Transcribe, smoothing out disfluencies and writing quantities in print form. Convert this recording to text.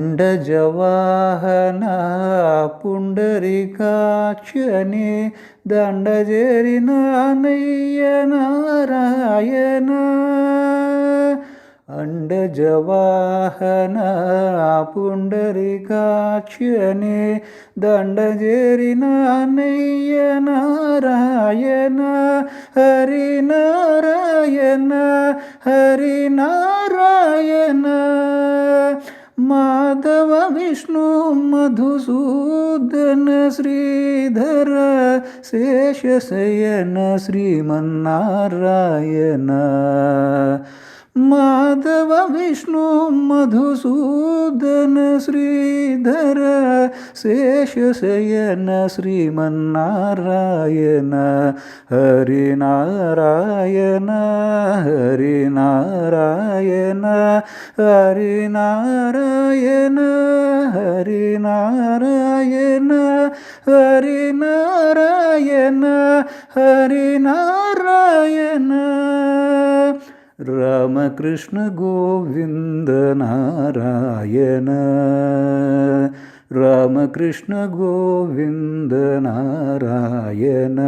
दंडजवाहना पुंडरीकाक्षने దండజేరినానయ్య Narayana అండజవాహన పుండరీకాక్షనే దండజేరినానయ్య Narayana Harinarayana Harinarayana Madhava Vishnu Madhusudana Sridhara Seshasayana Srimannarayana Madhava Vishnu Madhusudana Sridhara Seshasayana Srimannarayana Harinarayana Harinarayana Harinarayana Harinarayana Harinarayana Harinarayana Ramakrishna Govinda Narayana Ramakrishna Govinda Narayana